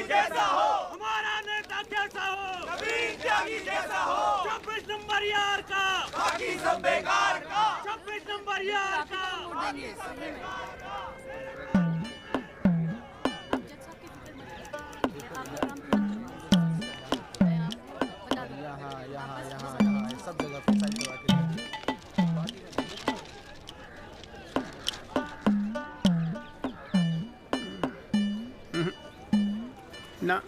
जैसा हो, हमारा नेता कैसा हो, नवीन त्यागी जैसा हो, 26 नंबर यार का, बाकी सब बेकार का, 26 नंबर यार का। यहाँ सब जगह पे साइड करवा के ना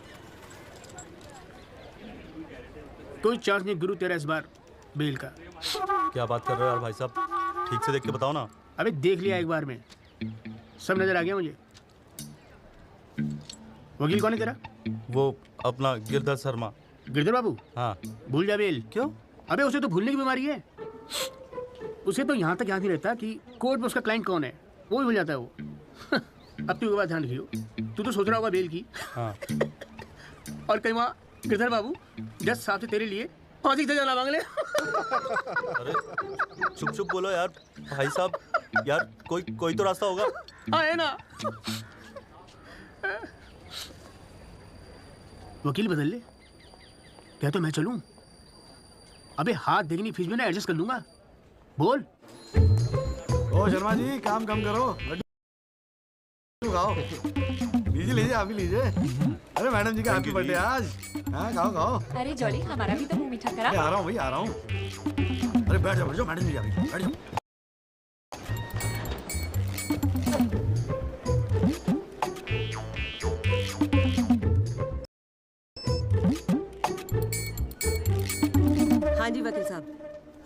कोई चांस नहीं गुरु तेरा इस बार बेल का। क्या बात कर रहे हो यार भाई साहब, ठीक से देख के बताओ ना। अबे देख लिया एक बार में, सब नजर आ गया मुझे। वकील कौन है तेरा? वो अपना गिरधर शर्मा। गिरधर बाबू? हाँ। भूल जा बेल। क्यों? अबे उसे तो भूलने की बीमारी है। उसे तो यहाँ तक याद नहीं रहता कि कोर्ट में उसका क्लाइंट कौन है, वो भी भूल जाता है वो। अब तू बात ध्यान रखियो, तू तो सोच रहा होगा बेल की। हाँ। और कहीं वहाँ गिरधर बाबू जज साहब से तेरे लिए फांसी से जाना मांग ले। अरे चुप चुप बोलो यार भाई साहब, यार कोई तो रास्ता होगा। हाँ है ना। वकील बदल ले, क्या तो मैं चलूं? अबे हाथ देखनी फीस में ना एडजस्ट कर लूंगा। बोल। ओ शर्मा जी, काम कम करो, लड्डू खाओ। लीजिए आप भी लीजिए। अरे मैडम जी का हैप्पी बर्थडे आज। हाँ खाओ। अरे जॉली, हमारा भी तो मुंह मीठा करा। आ रहा हूँ भाई, आ रहा हूँ। अरे बैठ जाओ मैडम जी, बैठ जाओ। हाँ जी वकील साहब,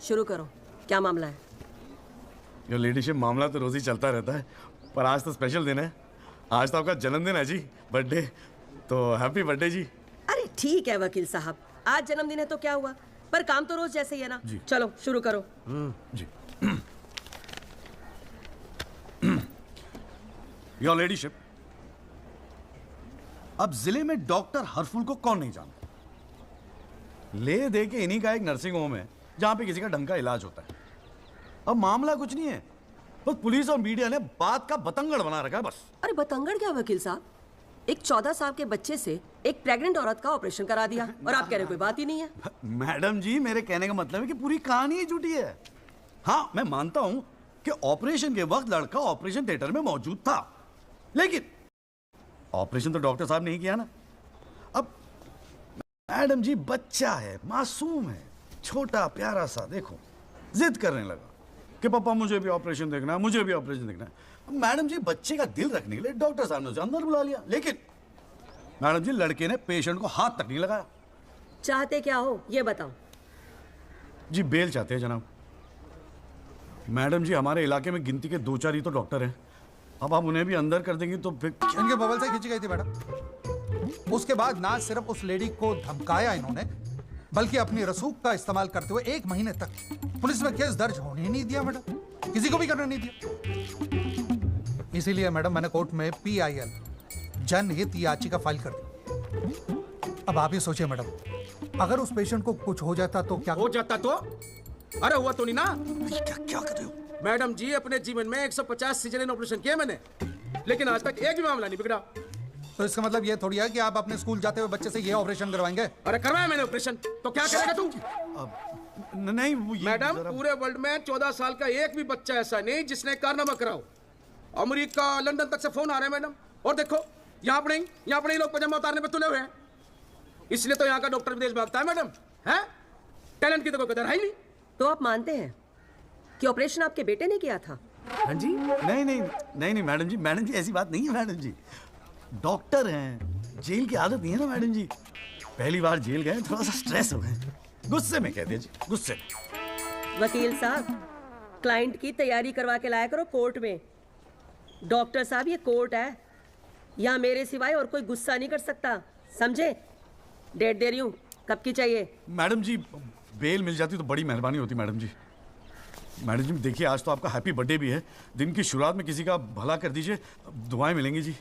शुरू करो, क्या मामला है? यो लेडीशिप, मामला तो रोज ही चलता रहता है, पर आज तो स्पेशल दिन है। आज तो आपका जन्मदिन है जी, बर्थडे, तो हैप्पी बर्थडे जी। अरे ठीक है वकील साहब, आज जन्मदिन है तो क्या हुआ, पर काम तो रोज जैसे ही है ना। चलो शुरू करो। जी। योर लेडीशिप, अब जिले में डॉक्टर हरफुल को कौन नहीं जानता? ले दे के इन्हीं का एक नर्सिंग होम है जहां पे किसी का ढंग का इलाज होता है। अब मामला कुछ नहीं है, बस पुलिस और मीडिया ने बात का बतंगड़ बना रखा है बस। अरे बतंगड़ क्या वकील साहब, एक 14 साल के बच्चे से एक प्रेग्नेंट औरत का ऑपरेशन करा दिया और आप कह रहे कोई बात ही नहीं है। मैडम जी, मेरे कहने का मतलब है कि पूरी कहानी ही झूठी है। हाँ, मैं मानता हूं कि ऑपरेशन के वक्त लड़का ऑपरेशन थिएटर में मौजूद था, लेकिन ऑपरेशन तो डॉक्टर साहब ने ही किया ना। अब मैडम जी, बच्चा है, मासूम है, छोटा प्यारा सा, देखो जिद करने लगा कि पापा मुझे भी ऑपरेशन देखना है, मुझे भी ऑपरेशन देखना है। मैडम जी, बच्चे का दिल रखने के लिए डॉक्टर साहब ने उसे अंदर बुला लिया, लेकिन मैडम जी, लड़के ने पेशेंट को हाथ तक नहीं लगाया। चाहते क्या हो ये बताओ? जी बेल चाहते हैं जनाब। मैडम जी, हमारे इलाके में गिनती के 2-4 ही तो डॉक्टर हैं। अब आप उन्हें भी अंदर कर देंगे तो फिर इनके बबल से खींची गई थी मैडम। उसके बाद ना सिर्फ उस लेडी को धमकाया इन्होंने, बल्कि अपनी रसूख का इस्तेमाल करते हुए 1 महीने तक पुलिस में केस दर्ज होने ही नहीं दिया मैडम, किसी को भी करने नहीं दिया। इसीलिए मैडम मैंने कोर्ट में PIL जनहित याचिका फाइल कर दी। अब आप ही सोचिए मैडम, अगर उस पेशेंट को कुछ हो जाता तो क्या हो जाता? तो अरे हुआ तो नहीं ना। क्या कर रहे हो मैडम जी, अपने जीवन में 150 सिजेरियन ऑपरेशन किए मैंने, लेकिन आज तक एक भी मामला नहीं बिगड़ा। तो इसका मतलब ये थोड़ी है कि आप अपने स्कूल जाते हुए बच्चे से ये ऑपरेशन करवाएंगे? अरे करवाया मैंने ऑपरेशन, तो क्या करेगा तू? नहीं मैडम, पूरे वर्ल्ड में 14 साल का एक भी बच्चा ऐसा नहीं जिसने कारनामा कराओ। अमेरिका, लंदन तक से फोन आ रहे हैं मैडम, और देखो यहाँ पर लोग पजामा उतारने पर तुले हुए हैं। इसलिए तो यहाँ का डॉक्टर विदेश भागता है मैडम, है? टैलेंट की तो कोई कदर है ही नहीं। तो आप मानते हैं कि ऑपरेशन आपके बेटे ने किया था? हाँ जी। नहीं मैडम जी ऐसी बात नहीं है मैडम जी। डॉक्टर हैं, जेल की आदत नहीं है ना मैडम जी। पहली बार जेल गए, थोड़ा सा स्ट्रेस हो गए, गुस्से में कहते हैं जी, गुस्से में। वकील साहब, क्लाइंट की तैयारी करवा के लाया करो कोर्ट में। डॉक्टर साहब, ये कोर्ट है, यहाँ मेरे सिवाय और कोई गुस्सा नहीं कर सकता, समझे? डेट दे रही हूँ, कब की चाहिए? मैडम जी, बेल मिल जाती तो बड़ी मेहरबानी होती मैडम जी। मैडम जी देखिए, आज तो आपका हैप्पी बर्थडे भी है, दिन की शुरुआत में किसी का भला कर दीजिए, दुआएं मिलेंगी जी।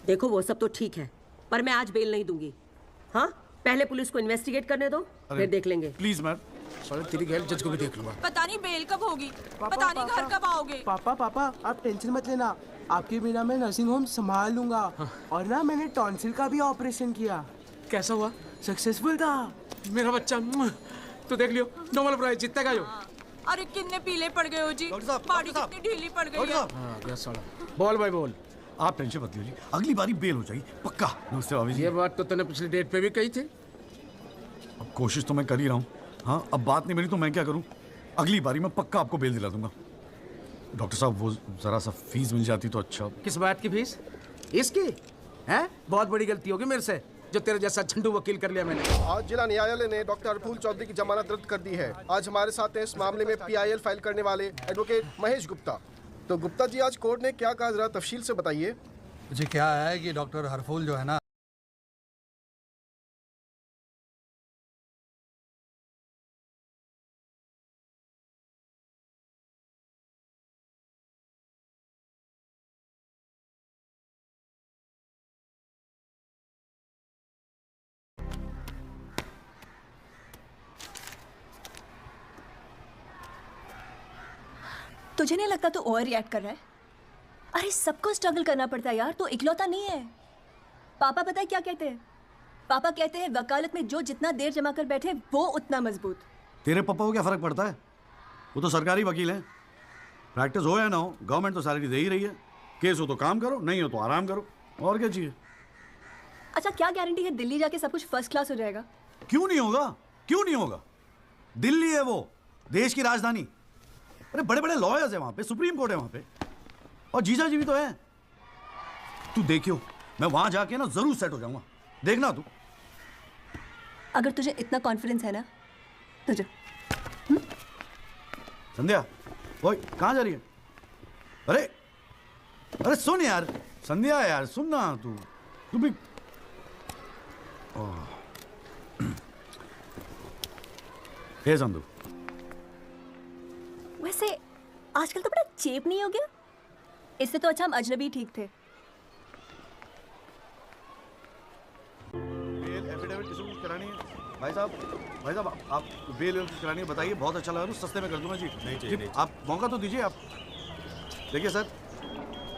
देखो वो सब तो ठीक है, पर मैं आज बेल नहीं दूंगी। हाँ, पहले पुलिस को इन्वेस्टिगेट करने दो, फिर देख लेंगे। Please ma'am. साले तेरी गैल जज को भी देख लूंगा। पता नहीं बेल कब होगी, पता नहीं घर कब आओगे। पापा आप टेंशन मत लेना, आपके बिना मैं नर्सिंग होम संभाल लूंगा। और ना मैंने टॉन्सिल का भी ऑपरेशन किया। कैसा हुआ? सक्सेसफुल था। मेरा बच्चा तो देख लियो, नोबेल प्राइज जीतेगा यो। अरे कितने पीले पड़ गए हो जी, बॉडी कितनी ढीली पड़ गई है। हाँ गया साला। बोल भाई बोल। आप टेंशन मत लीजिए, अगली बारी बेल हो जाएगी पक्का। नमस्ते भाभी जी। ये बात तो तूने पिछली डेट पे भी कही थी। अब कोशिश तो मैं कर ही रहा हूँ। हाँ अब बात नहीं मिली तो मैं क्या करूँ, अगली बारी मैं पक्का आपको बेल दिला दूंगा। डॉक्टर साहब वो जरा सा फीस मिल जाती तो अच्छा। किस बात की फीस? इसकी है? बहुत बड़ी गलती होगी मेरे से जो तेरे जैसा झंडू वकील कर लिया मैंने। आज जिला न्यायालय ने डॉक्टर हरफूल चौधरी की जमानत रद्द कर दी है। आज हमारे साथ हैं इस मामले में PIL फाइल करने वाले एडवोकेट महेश गुप्ता। तो गुप्ता जी आज कोर्ट ने क्या कहा, जरा तफसील से बताइए। जी क्या है कि डॉक्टर हरफूल जो है ना, तुझे नहीं लगता तू ओवर रिएक्ट कर रहा है? अरे सबको स्ट्रगल करना पड़ता है यार, तू इकलौता नहीं है। पापा पता है क्या कहते हैं? पापा कहते हैं वकालत में जो जितना देर जमा कर बैठे वो उतना मजबूत। तेरे पापा को क्या फर्क पड़ता है, वो तो सरकारी वकील हैं। प्रैक्टिस हो या ना हो, गवर्नमेंट तो सैलरी दे ही रही है। केस हो तो काम करो, नहीं हो तो आराम करो, और क्या चाहिए। अच्छा क्या गारंटी है दिल्ली जाके सब कुछ फर्स्ट क्लास हो जाएगा? क्यों नहीं होगा, क्यों नहीं होगा। दिल्ली है वो देश की राजधानी। अरे बड़े बड़े लॉयर्स हैं वहां पे, सुप्रीम कोर्ट है वहां पे, और जीजा जी भी तो है। तू देखियो, मैं वहां जाके ना जरूर सेट हो जाऊंगा, देखना तू। अगर तुझे इतना कॉन्फिडेंस है ना तो जा। संध्या ओए कहाँ जा रही है? अरे अरे सुन यार, संध्या यार सुन ना, तू भी। हे संधू, वैसे आजकल तो बड़ा चेप नहीं हो गया? इससे तो अच्छा हम अजनबी ठीक थे। बेल एफिडेविट किसी को करानी है? भाई साहब आप बेल करानी है, बताइए। बहुत अच्छा लगा, सस्ते में कर दूंगा जी। नहीं जी, नहीं आप मौका तो दीजिए। आप देखिए सर,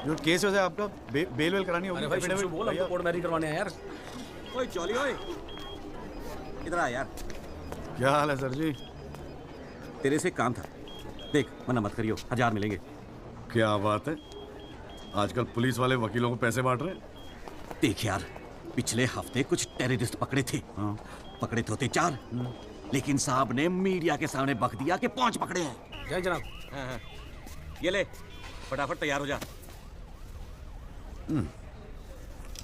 जो केस है आपका बेल वेल करानी होगी। बोल हमको कोर्ट मैरिज करवाने हैं यार। ओए चौली ओए, इधर आ यार। क्या हाल है सर जी? तेरे से काम था, देख मना मत करियो, 1000 मिलेंगे। क्या बात है, आजकल पुलिस वाले वकीलों को पैसे बांट रहे हैं। देख यार, पिछले हफ्ते कुछ टेररिस्ट पकड़े थे। हाँ। पकड़े तो थे 4, लेकिन साहब ने मीडिया के सामने बक दिया कि 5 पकड़े हैं। जय जनाब। हाँ। ये ले, फटाफट तैयार हो जा।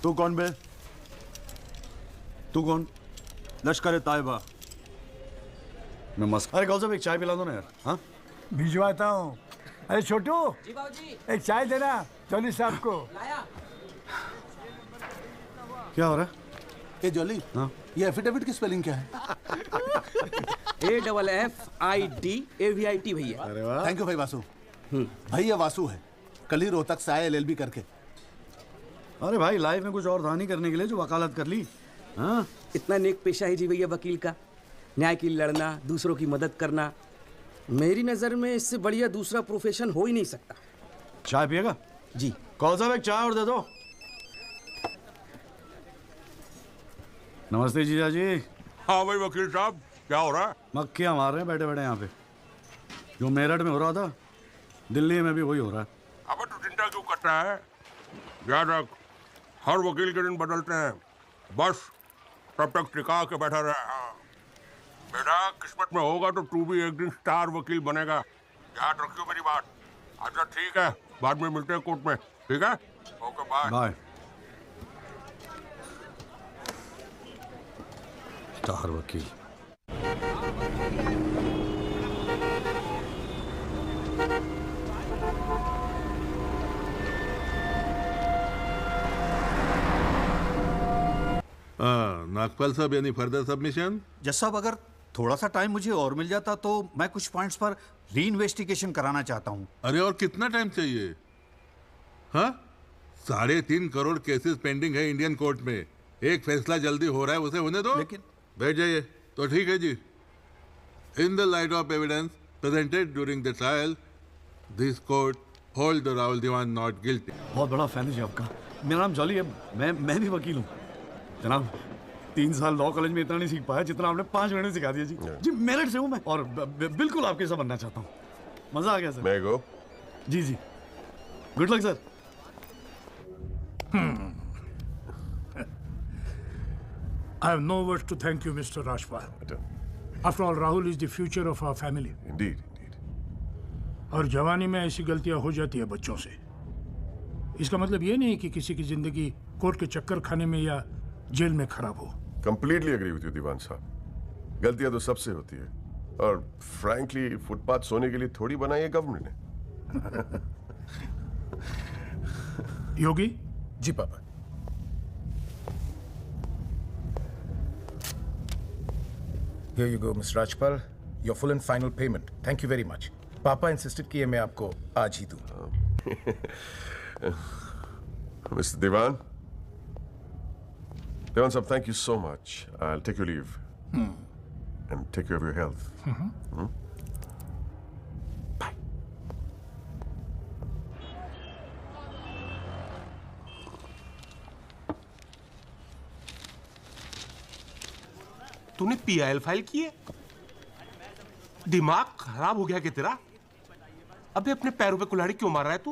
तू कौन बे? तू कौन? लश्कर तायबा। नमस्कार। अरे कौन सा एक चाय पिला दो ना यार। हाँ भिजवाता हूँ। अरे छोटू, जी बाबूजी। एक चाय देना चौधरी साहब को। लाया। क्या हो रहा है? ए जॉली, हाँ? ये एफिडेविट की स्पेलिंग क्या है? AFFIDAVIT भैया। अरे वाह, थैंक यू भाई वासु। भाई ये वासु है, कल ही रोहतक से आया LLB करके। अरे भाई लाइफ में कुछ और था नहीं करने के लिए जो वकालत कर ली। हाँ इतना नेक पेशा है जी भैया वकील का, न्याय के लिए लड़ना, दूसरों की मदद करना। मेरी नज़र में इससे बढ़िया दूसरा प्रोफेशन हो ही नहीं सकता। चाय पिएगा? जी। कौन सा एक चाय और दे दो। नमस्ते जीजा जी। हाँ भाई वकील साहब, क्या हो रहा है? मक्खियाँ मार रहे हैं बैठे बैठे यहाँ पे। जो मेरठ में हो रहा था, दिल्ली में भी वही हो रहा है। अबे तू चिंता क्यों करता है? याद रख, हर वकील के दिन बदलते हैं, बस तब तक टिका के बैठा रहे। हाँ। बेटा किस्मत में होगा तो तू भी एक दिन स्टार वकील बनेगा, याद रखियो मेरी बात। अच्छा ठीक है, बाद में मिलते हैं कोर्ट में, ठीक है? Okay bye. बाय। स्टार वकील। नागपाल साहब यानी फर्दर सबमिशन। जज साहब अगर थोड़ा सा टाइम मुझे और मिल जाता तो मैं कुछ पॉइंट्स पर री इन्वेस्टिगेशन कराना चाहता हूँ। अरे और कितना टाइम चाहिए? हाँ, 3.5 करोड़ केसेस पेंडिंग है इंडियन कोर्ट में। एक फैसला जल्दी हो रहा है, उसे होने दो। लेकिन बैठ जाइए। तो ठीक है जी। In the light of evidence presented during the trial, this court Hold the Rahul Dewan not guilty. बहुत बड़ा फैन है जी आपका। मेरा नाम जॉली है, मैं भी वकील हूँ जनाब। 3 साल लॉ कॉलेज में इतना नहीं सीख पाया जितना आपने 5 महीने सिखा दिया जी। जी मेरिट से हूँ मैं और बिल्कुल आपके साथ बनना चाहता हूँ। मजा आ गया सर। May I go? जी जी, good luck sir. I have no words to thank you, Mr. Rajpal. After all, Rahul is the future of our family. Indeed. और जवानी में ऐसी गलतियां हो जाती है बच्चों से। इसका मतलब ये नहीं कि किसी की जिंदगी कोर्ट के चक्कर खाने में या जेल में खराब हो। Completely agree with you, दीवान साहब। गलतियां तो सबसे होती है और frankly फुटपाथ सोने के लिए थोड़ी बनाई है गवर्नमेंट ने। योगी जी पापा। Here you go, Mr. Rajpal. Your full and final payment. Thank you very much. पापा इंसिस्टेड किए मैं आपको आज ही दूं। Mr. Devan, sir, thank you so much. I'll take your leave and take care of your health. Bye. तूने PIL file की है? दिमाग खराब हो गया क्या तेरा? अबे अपने पैरों पे कुल्हाड़ी क्यों मार रहा है तू?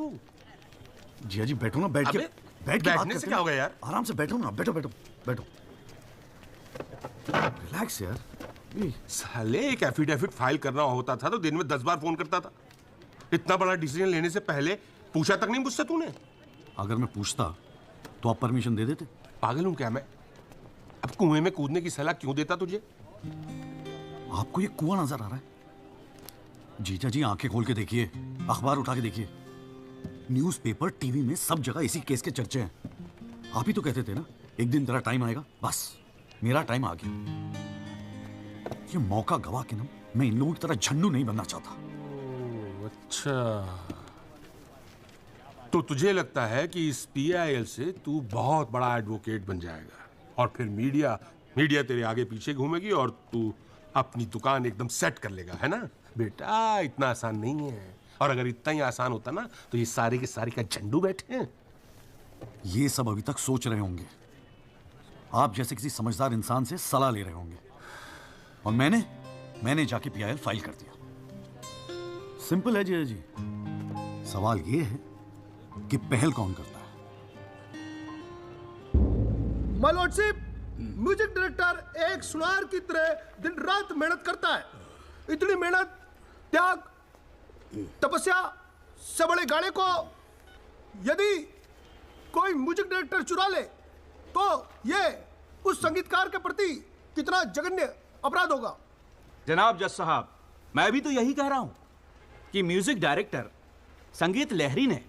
जी जी बैठो ना, बैठ के बैठने से क्या होगा यार? आराम से बैठो ना, बैठो बैठो बैठो। रिलैक्स यार। साले एक एफिडेविट फाइल करना होता था तो दिन में 10 बार फोन करता था। इतना बड़ा डिसीजन लेने से पहले पूछा तक नहीं मुझसे तूने? अगर मैं पूछता तो आप परमिशन दे देते? पागल हूं क्या मैं? अब कुएं में कूदने की सलाह क्यों देता तुझे? आपको ये कुआं नजर आ रहा है? जीजा जी आंखें खोल के देखिए, अखबार उठा के देखिए, न्यूज़पेपर टीवी में सब जगह इसी केस के चर्चे हैं। आप ही तो कहते थे ना एक दिन तेरा टाइम आएगा। बस मेरा टाइम आ गया। ये मौका गवा के ना मैं इन लोगों की तरह झंडू नहीं बनना चाहता। अच्छा, तो तुझे लगता है कि इस PIL से तू बहुत बड़ा एडवोकेट बन जाएगा और फिर मीडिया तेरे आगे पीछे घूमेगी और तू अपनी दुकान एकदम सेट कर लेगा, है ना? बेटा इतना आसान नहीं है, और अगर इतना ही आसान होता ना तो ये सारे के सारे का झंडू बैठे हैं। ये सब अभी तक सोच रहे होंगे, आप जैसे किसी समझदार इंसान से सलाह ले रहे होंगे, और मैंने जाके PIL फाइल कर दिया। सिंपल है जी। सवाल ये है कि पहल कौन करता है? माय लॉर्डशिप, म्यूजिक डायरेक्टर एक सुनार की तरह दिन रात मेहनत करता है। इतनी मेहनत, त्याग, तपस्या से बड़े गाने को यदि कोई म्यूजिक डायरेक्टर चुरा ले तो ये उस संगीतकार के प्रति कितना जघन्य अपराध होगा। जनाब जज साहब, मैं भी तो यही कह रहा हूं कि म्यूजिक डायरेक्टर संगीत लहरी ने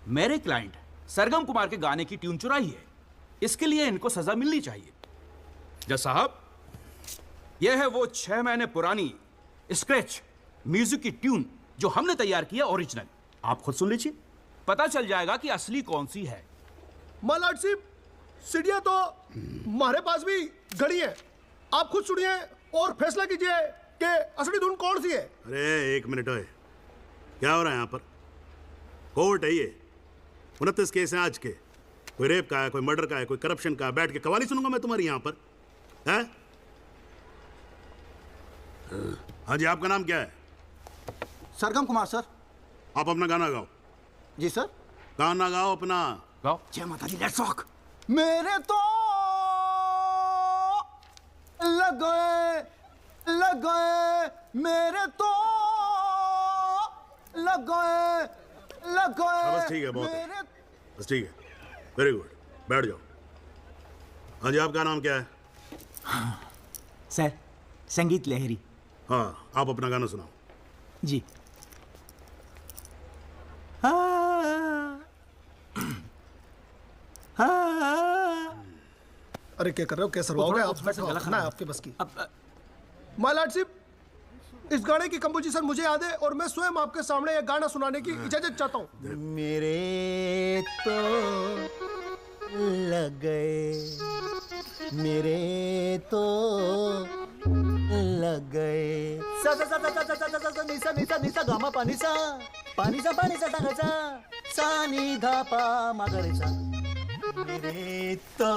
मेरे क्लाइंट सरगम कुमार के गाने की ट्यून चुराई है। इसके लिए इनको सजा मिलनी चाहिए। जज साहब, यह है वो 6 महीने पुरानी स्क्रैच म्यूजिक की ट्यून जो हमने तैयार किया ओरिजिनल। आप खुद सुन लीजिए, पता चल जाएगा कि असली कौन सी है। माय लॉर्डशिप, सीढ़ियां तो हमारे पास भी घड़ी है। आप खुद सुनिए और फैसला कीजिए कि असली धुन कौन सी है। अरे एक मिनट है, क्या हो रहा है यहाँ पर? कोर्ट है ये, 29 केस हैं आज के। कोई रेप का है, कोई मर्डर का है, कोई करप्शन का है। बैठ के कवाली सुनूंगा मैं तुम्हारी यहाँ पर, है? हाँ जी, आपका नाम क्या है? सरगम कुमार सर। आप अपना गाना गाओ। जी सर। गाना गाओ अपना। गाओ। जय माता दी, लेट्स रॉक। मेरे तो लग गए मेरे तो लग गए। बस ठीक है, बहुत है। बस ठीक है, वेरी गुड, बैठ जाओ। हाँ जी, आपका नाम क्या है? सर, संगीत लहरी। हाँ, आप अपना गाना सुनाओ। जी। अरे क्या कर रहे हो, कैसे रहोगे आप? खाना है आपके बस की। माय लॉर्डशिप, इस गाने की कंपोजिशन मुझे याद है और मैं स्वयं आपके सामने ये गाना सुनाने की इजाजत चाहता हूँ। मेरे तो लग गए, मेरे तो लग गए। सा सा सा सा सा सा सा सा सा निसा निसा निसा गामा पा निसा। पाणीचा टाकायचा सा धा पा मागायचा मेरे तो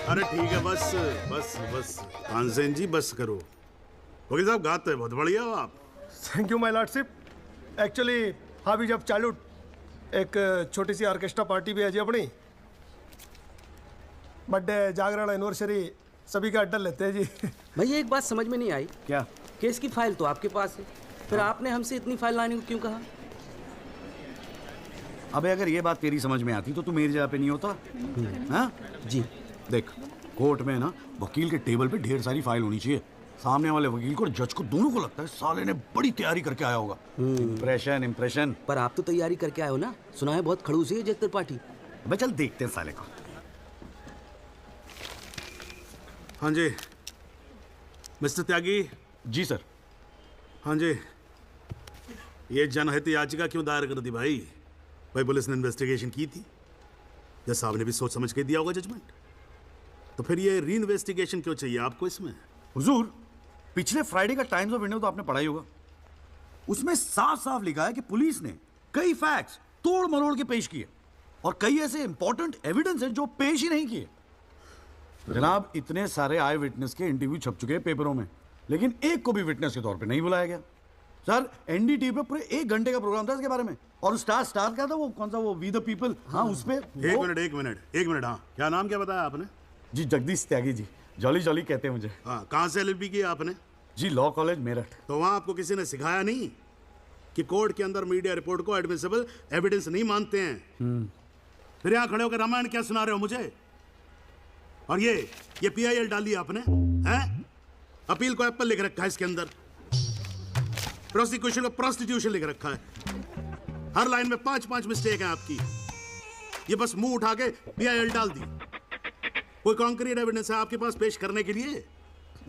अरे ठीक है, बस बस बस तानसेन जी बस करो। वकील साहब गाते हैं बहुत बढ़िया हो आप। Thank you my lordship. Actually हाँ भी जब चालू एक छोटी सी ऑर्केस्ट्रा पार्टी भी है जी अपनी, बर्थडे जागरण एनिवर्सरी सभी का अड्डा लेते हैं जी। भैया एक बात समझ में नहीं आई। क्या? केस की फाइल तो आपके पास है, फिर आपने हमसे इतनी फाइल लाने को क्यों कहा? अबे अगर ये बात तेरी समझ में आती तो तू मेरी जगह पे नहीं होता। हाँ जी देख, कोर्ट में ना वकील के टेबल पे ढेर सारी फाइल होनी चाहिए। सामने वाले वकील को और जज को दोनों को लगता है साले ने बड़ी तैयारी करके आया होगा। इम्प्रेशन। पर आप तो तैयारी करके आए हो ना, सुना है बहुत खड़ूस है जय त्रिपाठी। अबे चल देखते हैं साले को। हाँ जी मिस्टर त्यागी। जी सर। हाँ जी, ये जनहित याचिका क्यों दायर कर दी भाई? भाई पुलिस ने इन्वेस्टिगेशन की थी, जज साहब ने भी सोच समझ के दिया होगा जजमेंट, तो फिर ये री इन्वेस्टिगेशन क्यों चाहिए आपको इसमें? हुजूर, पिछले फ्राइडे का टाइम्स ऑफ इंडिया तो आपने पढ़ा ही होगा। उसमें साफ साफ लिखा है कि पुलिस ने कई फैक्ट्स तोड़ मरोड़ के पेश किए और कई ऐसे इंपॉर्टेंट एविडेंस हैं जो पेश ही नहीं किए। जनाब, इतने सारे आई विटनेस के इंटरव्यू छप चुके हैं पेपरों में, लेकिन एक को भी विटनेस के तौर पे नहीं बुलाया गया। सर, एनडीटीवी पे पूरे 1 घंटे का प्रोग्राम था इसके बारे में, और स्टार क्या था वो, कौन सा वो वी द पीपल, हाँ उस पे। एक मिनट हाँ, क्या नाम क्या बताया आपने? जी जगदीश त्यागी जी, जॉली जॉली कहते हैं मुझे। हाँ, कहाँ से LLB की आपने? जी लॉ कॉलेज मेरठ। तो वहाँ आपको किसी ने सिखाया नहीं कि कोर्ट के अंदर मीडिया रिपोर्ट को एडमिसिबल एविडेंस नहीं मानते हैं? फिर यहाँ खड़े होकर रामायण क्या सुना रहे हो मुझे? और ये PIL डाली आपने हैं? अपील को एप्पल लिख रखा है इसके अंदर, प्रोसिक्यूशन को प्रोस्टिट्यूशन लिख रखा है। हर लाइन में 5-5 मिस्टेक है आपकी। ये बस मुंह उठा के PIL डाल दी। कोई कॉन्क्रीट एविडेंस है आपके पास पेश करने के लिए?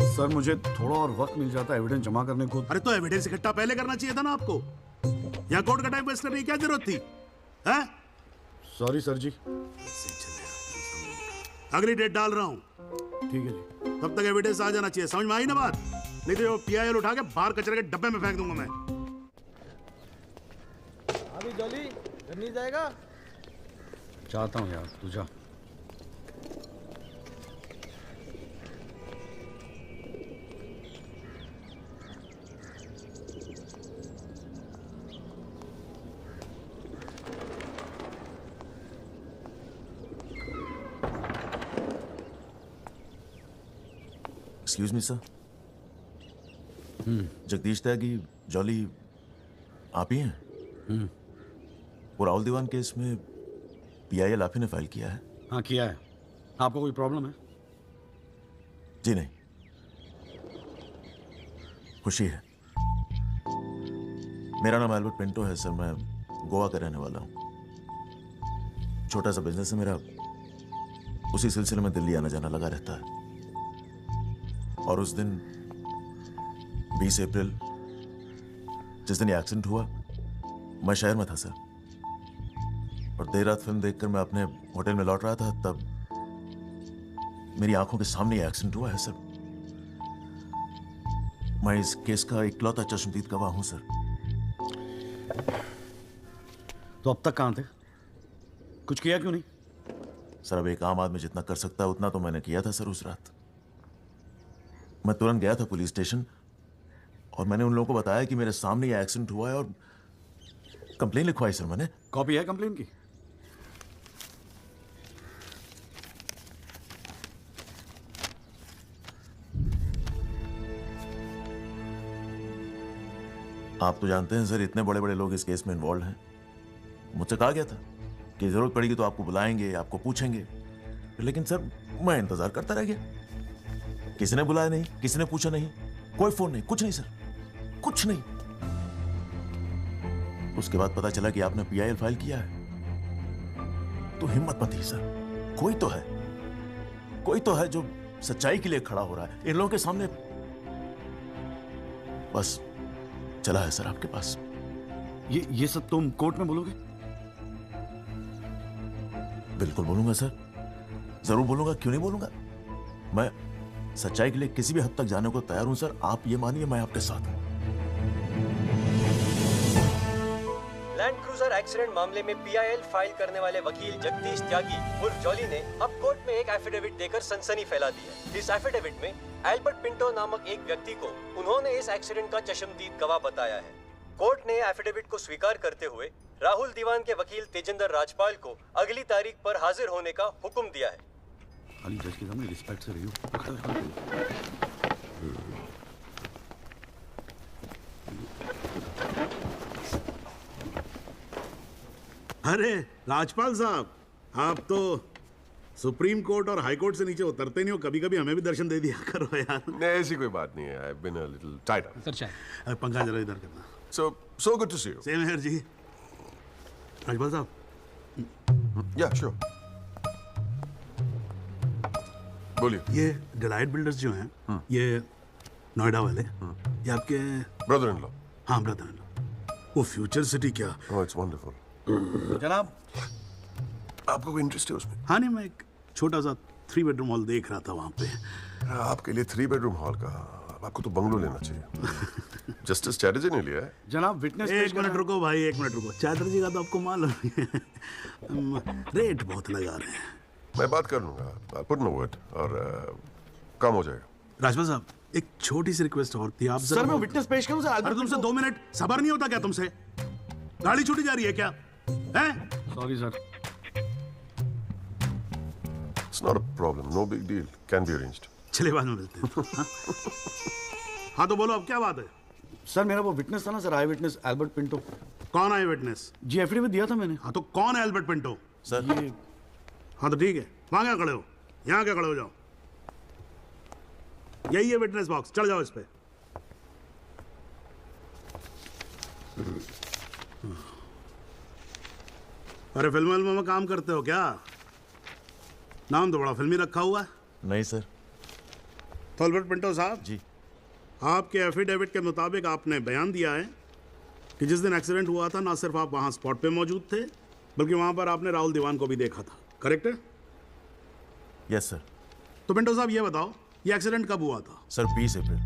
सर, मुझे थोड़ा और वक्त मिल जाता एविडेंस जमा करने को। अरे तो एविडेंस इकट्ठा पहले करना चाहिए था ना आपको। यहाँ कोर्ट का टाइम वेस्ट करने की क्या जरूरत थी? हैं? सॉरी सर जी। अगली डेट डाल रहा हूँ। ठीक है जी। तब तक एविडेंस आ जाना चाहिए, समझ में आई ना बात? नहीं तो PIL उठा के बाहर कचरे के डब्बे में फेंक दूंगा मैं। अभी जॉली घर नहीं जाएगा? चाहता हूँ यार, तू जा। Excuse me sir. Jagdish Tyagi, Jolly आप ही हैं? वो राहुल दीवान केस में PIL आप ही ने फाइल किया है? हाँ किया है। आपको कोई प्रॉब्लम है? जी नहीं, खुशी है। मेरा नाम एल्बर्ट पिंटो है सर, मैं गोवा का रहने वाला हूँ। छोटा सा बिजनेस है मेरा, उसी सिलसिले में दिल्ली आना जाना लगा रहता है। और उस दिन 20 अप्रैल जिस दिन ये एक्सीडेंट हुआ, मैं शहर में था सर, और देर रात फिल्म देखकर मैं अपने होटल में लौट रहा था, तब मेरी आंखों के सामने ये एक्सीडेंट हुआ है सर। मैं इस केस का इकलौता चश्मदीद गवाह हूं सर। तो अब तक कहां थे? कुछ किया क्यों नहीं? सर, अब एक आम आदमी जितना कर सकता है उतना तो मैंने किया था सर। उस रात मैं तुरंत गया था पुलिस स्टेशन और मैंने उन लोगों को बताया कि मेरे सामने ये एक्सीडेंट हुआ है और कंप्लेन लिखवाई सर मैंने। कॉपी है कंप्लेन की? आप तो जानते हैं सर, इतने बड़े बड़े लोग इस केस में इन्वॉल्व हैं। मुझसे कहा गया था कि जरूरत पड़ेगी तो आपको बुलाएंगे, आपको पूछेंगे, लेकिन सर मैं इंतजार करता रह गया। किसी ने बुलाया नहीं, किसी ने पूछा नहीं, कोई फोन नहीं, कुछ नहीं सर, कुछ नहीं। उसके बाद पता चला कि आपने PIL फाइल किया है, तो हिम्मत मत ही सर। कोई तो है जो सच्चाई के लिए खड़ा हो रहा है इन लोगों के सामने। बस चला है सर आपके पास। ये सब तुम कोर्ट में बोलोगे? बिल्कुल बोलूंगा सर, जरूर बोलूंगा, क्यों नहीं बोलूंगा। सच्चाई के लिए किसी भी हद तक जाने को तैयार हूं सर। आप ये मानिए मैं आपके साथ हूं। लैंड क्रूजर एक्सीडेंट मामले में पीआईएल फाइल करने वाले वकील जगदीश त्यागी उर्फ जॉली ने अब कोर्ट में एक एफिडेविट देकर सनसनी फैला दी है। इस एफिडेविट में एल्बर्ट पिंटो नामक एक व्यक्ति को उन्होंने इस एक्सीडेंट का चश्मदीद गवाह बताया है। कोर्ट ने एफिडेविट को स्वीकार करते हुए राहुल दीवान के वकील तेजिंदर राजपाल को अगली तारीख पर हाजिर होने का हुक्म दिया है। खाली जज के सामने रिस्पेक्ट से रहियो। अरे राजपाल साहब, आप तो सुप्रीम कोर्ट और हाई कोर्ट से नीचे उतरते नहीं हो, कभी कभी हमें भी दर्शन दे दिया करो यार। नहीं, ऐसी कोई बात नहीं है। I've been a little tied up. Sir पंखा जरा इधर करना। So good to see you. Same here जी। राजपाल साहब। Yeah, sure. बोलिए। ये डिलाइट बिल्डर्स जो हैं, ये नोएडा वाले, ये आपके ब्रदर इन लॉ। हाँ ब्रदर इन लॉ। वो फ्यूचर सिटी क्या? Oh, it's wonderful. जनाब, आपको कोई इंटरेस्ट है उसमें? हाँ नहीं, मैं एक छोटा सा 3 बेडरूम हॉल देख रहा था वहाँ पे। आपके लिए 3 बेडरूम हॉल का, आपको तो बंगलो लेना चाहिए। जस्टिस चैटर्जी ने लिया है। जनाब विटनेस। एक मिनट रुको भाई, एक मिनट रुको। चैटर्जी का तो आपको मालूम है रेट बहुत लगा रहे हैं। मैं बात कर लूंगा, I'll put in a word और काम हो जाएगा। राजपाल साहब, एक छोटी सी रिक्वेस्ट और थी। आप सर मैं विटनेस पेश करूं सर? अरे तुमसे 2 मिनट सबर नहीं होता क्या तुमसे? गाड़ी छूटी जा रही है क्या? हैं? Sorry sir. It's not a problem, no big deal, can be arranged. चलिए बाद में मिलते हैं। हाँ तो बोलो अब क्या बात है? सर मेरा वो विटनेस था ना सर, आई विटनेस एल्बर्ट पिंटो। कौन आई विटनेस? जी एफिडेविट दिया था मैंने। हाँ तो कौन है एल्बर्ट पिंटो? सर ये हाँ तो ठीक है, वहां क्या खड़े हो? यहाँ क्या खड़े हो जाओ। यही है विटनेस बॉक्स, चढ़ जाओ इस पे। अरे फिल्म में काम करते हो क्या? नाम तो बड़ा फिल्मी रखा हुआ है। नहीं सर। तो एल्बर्ट पिंटो साहब जी, आपके एफिडेविट के मुताबिक आपने बयान दिया है कि जिस दिन एक्सीडेंट हुआ था ना सिर्फ आप वहां स्पॉट पे मौजूद थे, बल्कि वहां पर आपने राहुल दीवान को भी देखा था, करेक्ट है? Yes sir. तो पिंटो साहब ये बताओ, ये एक्सीडेंट कब हुआ था? सर 20 अप्रैल।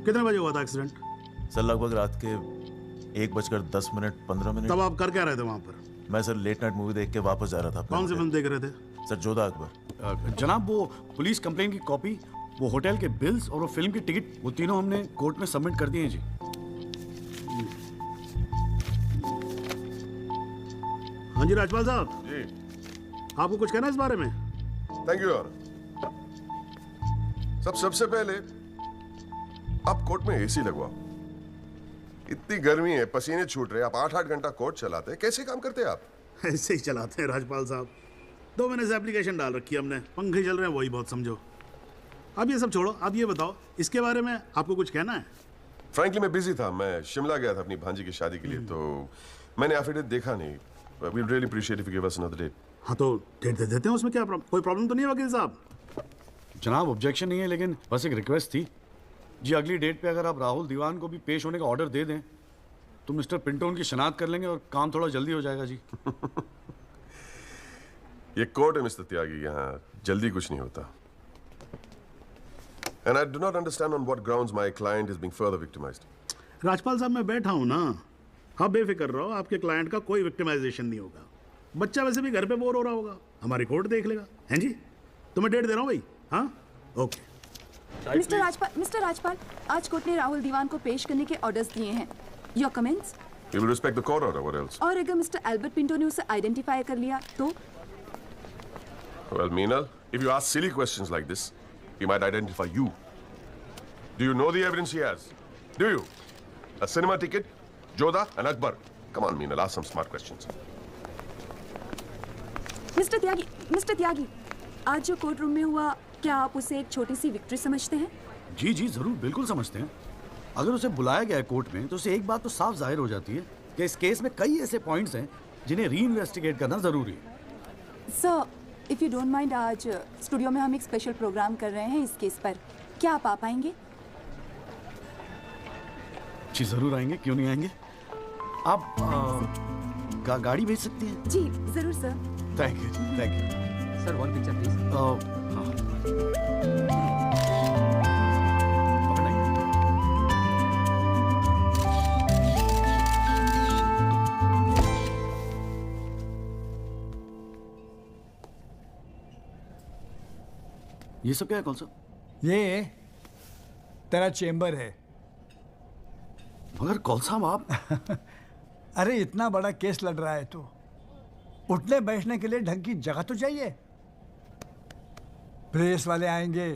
कितने बजे हुआ था एक्सीडेंट? सर लगभग रात के 1:10 तब आप कर क्या रहे थे वहां पर? मैं सर लेट नाइट मूवी देख के वापस जा रहा था। कौन सी फिल्म देख रहे थे? सर जोधा अकबर। जनाब वो पुलिस कंप्लेन की कॉपी, वो होटल के बिल्स और वो फिल्म की टिकट, वो तीनों हमने कोर्ट में सबमिट कर दिए हैं जी। हाँ जी राजपाल साहब जी, आपको कुछ कहना है इस बारे में? Thank you your. सबसे पहले आप कोर्ट में एसी लगवाओ। इतनी गर्मी है, पसीने छूट रहे, आप 8-8 घंटा कोर्ट चलाते हैं, कैसे काम करते हैं आप? ऐसे ही चलाते हैं राजपाल साहब। 2 महीने से एप्लीकेशन डाल रखी है हमने, पंखे चल रहे हैं, वही बहुत समझो। अब ये सब छोड़ो, आप ये बताओ इसके बारे में आपको कुछ कहना है? फ्रैंकली मैं बिजी था, मैं शिमला गया था अपनी भांजी की शादी के लिए, तो मैंने एफिडेविट देखा नहीं। We'd really appreciate if you give us another date. हाँ तो डेट दे देते हैं, उसमें क्या कोई प्रॉब्लम तो नहीं है वकील साहब? जनाब ऑब्जेक्शन नहीं है, लेकिन बस एक रिक्वेस्ट थी जी, अगली डेट पे अगर आप राहुल दीवान को भी पेश होने का ऑर्डर दे दें तो मिस्टर पिंटो उनकी शनाख्त कर लेंगे और काम थोड़ा जल्दी हो जाएगा जी। ये कोर्ट है मिस्टर त्यागी, यहाँ जल्दी कुछ नहीं होता। And I do not understand on what grounds my client is being further victimized. Rajpal साहब मैं बैठा हूँ ना, आप बेफिक्र रहो, आपके क्लाइंट का कोई विक्टिमाइजेशन नहीं होगा। बच्चा वैसे भी घर पे बोर हो रहा होगा, हमारी कोर्ट देख लेगा। हैं जी, तो मैं डेट दे रहा हूँ भाई। हाँ ओके। मिस्टर राजपाल, आज कोर्ट ने राहुल दीवान को पेश करने के ऑर्डर्स दिए हैं। Your comments? We will respect the court order. What else? और अगर मिस्टर एल्बर्ट पिंटो ने उसे आइडेंटिफाई कर लिया तो? Well, Meenal, if you ask silly questions like this, he might identify you. Do you know the evidence he has? Do you? A cinema ticket, Jodha and Akbar. Come on, Meenal, ask some smart questions. Mister Tyagi, आज जो court room में हुआ, क्या आप उसे एक छोटी सी victory समझते हैं? जी जी जरूर, बिल्कुल समझते हैं। अगर उसे बुलाया गया है कोर्ट में तो उसे एक बात तो साफ जाहिर हो जाती है कि इस केस में कई ऐसे पॉइंट्स हैं जिन्हें री इन्वेस्टिगेट करना जरूरी है। Sir, if you don't mind, आज स्टूडियो में हम एक स्पेशल प्रोग्राम कर रहे हैं इस केस पर, क्या आप आ पाएंगे? जी जरूर आएंगे, क्यों नहीं आएंगे। आप गाड़ी भेज सकती हैं? जी जरूर sir. Thank you. Sir 1 picture please. ये सब क्या है? कौन सा? ये तेरा चेम्बर है। मगर कौन साहब आप? अरे इतना बड़ा केस लड़ रहा है तो उठने बैठने के लिए ढंग की जगह तो चाहिए। प्रेस वाले आएंगे,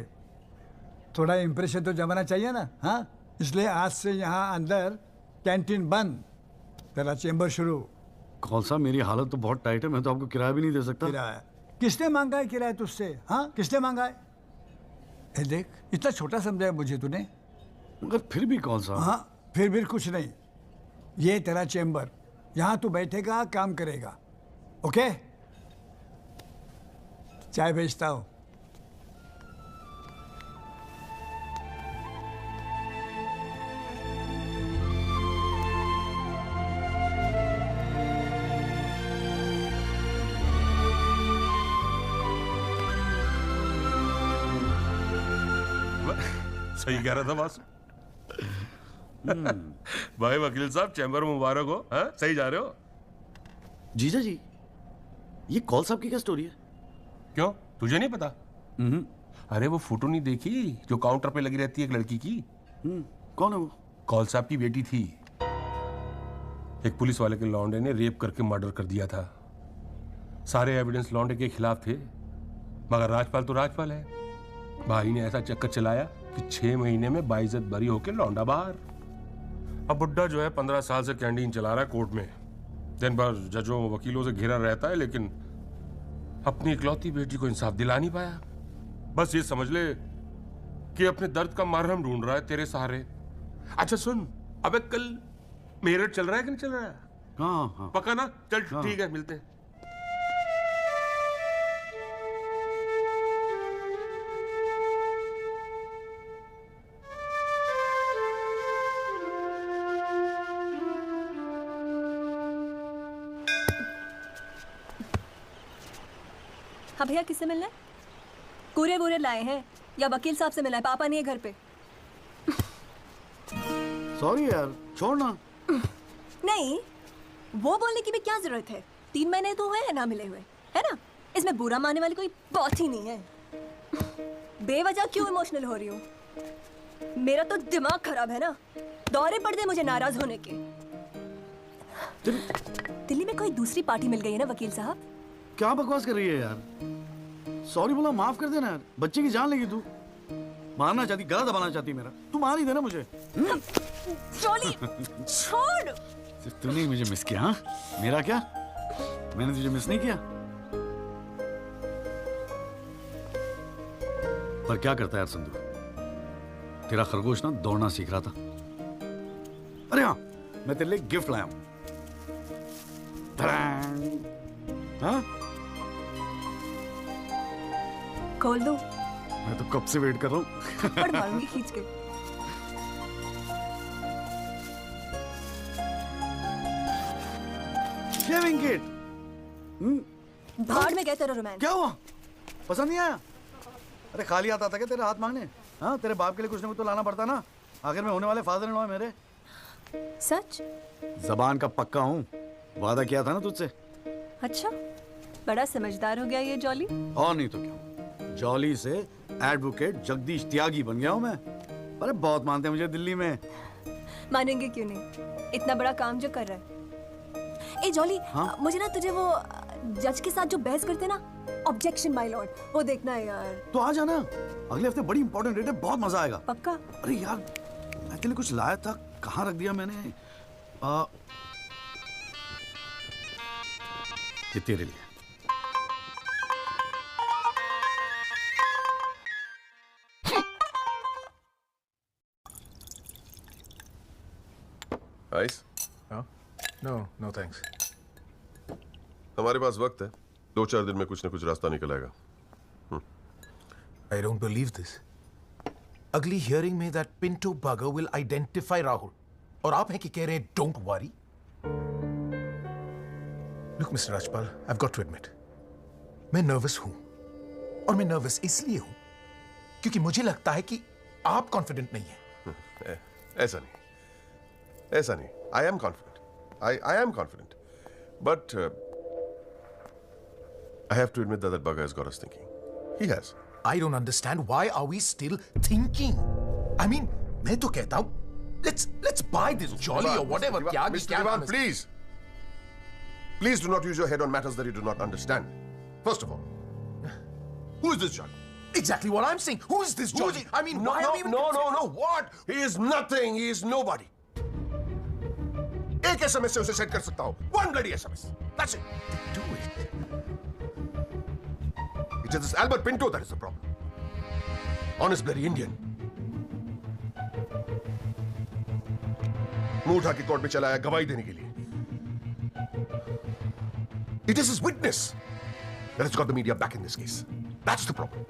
थोड़ा इंप्रेशन तो जमाना चाहिए ना। हाँ, इसलिए आज से यहाँ अंदर कैंटीन बंद, तेरा चेम्बर शुरू। कौन सा? मेरी हालत तो बहुत टाइट है, मैं तो आपको किराया भी नहीं दे सकता। किराया किसने मांगा है? किराया तुझसे? हाँ, किसने मांगा है? ए देख, इतना छोटा समझा है मुझे तूने। मगर फिर भी कौन सा? हाँ, फिर भी कुछ नहीं। ये तेरा चेम्बर, यहाँ तू बैठेगा, काम करेगा। ओके, चाय भेजता हूँ। सही कह रहा था बॉस। भाई वकील साहब, चैम्बर मुबारक हो। हाँ, सही जा रहे हो। जीजा जी, ये कॉल साहब की क्या स्टोरी है? क्यों, तुझे नहीं पता? अरे वो फोटो नहीं देखी जो काउंटर पे लगी रहती है एक लड़की की? कौन है वो? कॉल साहब की बेटी थी। एक पुलिस वाले के लौंडे ने रेप करके मर्डर कर दिया था। सारे एविडेंस लौंडे के खिलाफ थे, मगर राजपाल तो राजपाल है। भाई ने ऐसा चक्कर चलाया कि 6 महीने में बाइज्जत बरी होके लौंडा बाहर। अब बुड्ढा जो है 15 साल से कैंटीन चला रहा है कोर्ट में। दिन भर जजों वकीलों से घिरा रहता है, लेकिन अपनी इकलौती बेटी को इंसाफ दिला नहीं पाया। बस ये समझ ले कि अपने दर्द का मरहम ढूंढ रहा है तेरे सहारे। अच्छा सुन, अबे कल मेरठ चल रहा है कि नहीं चल रहा है? हाँ। पक्का ना? चल ठीक है, मिलते हैं। हाँ भैया, किससे मिलना है? कूरे वूरे लाए हैं या वकील साहब से मिलना है? पापा नहीं है घर पे। सॉरी यार, छोड़ ना। नहीं, वो बोलने की भी क्या जरूरत है? 3 महीने तो हुए हैं ना मिले हुए, है ना? इसमें बुरा मानने वाली कोई बात ही नहीं है। बेवजह क्यों इमोशनल हो रही हूँ? मेरा तो दिमाग खराब है ना। दौरे पड़ गए मुझे नाराज होने के। दिल्ली में कोई दूसरी पार्टी मिल गई है ना वकील साहब? क्या बकवास कर रही है यार? सॉरी बोला, माफ कर देना यार। बच्चे की जान लेगी तू। मारना चाहती, गला दबाना चाहती मेरा। तू मार ही देना मुझे। जॉली, छोड़। सिर्फ तूने ही मुझे मिस किया। हाँ, मेरा क्या? मैंने तुझे मिस नहीं किया। पर क्या करता है यार संदू, तेरा खरगोश ना दौड़ना सीख रहा था। अरे हाँ, मैं तेरे लिए गिफ्ट लाया हूं। हाँ? खोल दो। मैं तो कब से वेट कर रहा हूँ। पड़ मारूंगी खींच के। Shaving kit. भाड़ में गए तेरा रोमांस। क्या हुआ? पसंद नहीं आया? अरे खाली आता था क्या तेरे हाथ मांगने? हाँ, तेरे बाप के लिए कुछ ना कुछ तो लाना पड़ता ना। आखिर में होने वाले फादर इन लॉ है मेरे। सच? जबान का पक्का हूँ, वादा किया था ना तुझसे। अच्छा, बड़ा समझदार हो गया ये जॉली। और नहीं तो क्या, जॉली से एडवोकेट जगदीश त्यागी बन गया हूँ मैं। अरे बहुत मानते हैं मुझे दिल्ली में। मानेंगे क्यों नहीं, इतना बड़ा काम जो कर रहा है। ए जॉली, हाँ? मुझे ना तुझे वो जज के साथ जो बहस करते ना, ऑब्जेक्शन माय लॉर्ड, वो देखना है यार। तो आ जाना, अगले हफ्ते बड़ी इंपॉर्टेंट डेट है, बहुत मजा आएगा। पक्का? अरे यार, मैं के लिए कुछ लाया था, कहाँ रख दिया मैंने? ये तेरे लिए। आइस? No thanks. हमारे पास वक्त है, 2-4 दिन में कुछ न कुछ रास्ता निकल आएगा। I don't believe this. अगली हियरिंग में that Pinto bugger will identify Rahul. और आप हैं कि कह रहे हैं don't worry? Look, Mr. Rajpal, I've got to admit, मैं नर्वस हूं। और मैं नर्वस इसलिए हूं क्योंकि मुझे लगता है कि आप कॉन्फिडेंट नहीं हैं। ऐसा नहीं। I am confident. I am confident. But I have to admit that bugger has got us thinking. He has. I don't understand. Why are we still thinking? I mean, मैं तो कहता हूँ, let's buy this jolly or whatever. Mr. Diwan, please. Please do not use your head on matters that you do not understand. First of all, who is this Jolly? Exactly what I'm saying. Who is this Jolly? I mean, why are we even... No. What? He is nothing. He is nobody. एक SMS से उसे set कर सकता हूँ. One bloody SMS. That's it. Do it. It is this Albert Pinto that is the problem. Honest bloody Indian. मुंह उठा के court में चला आया गवाही देने के लिए. It is his witness that has got the media back in this case. That's the problem.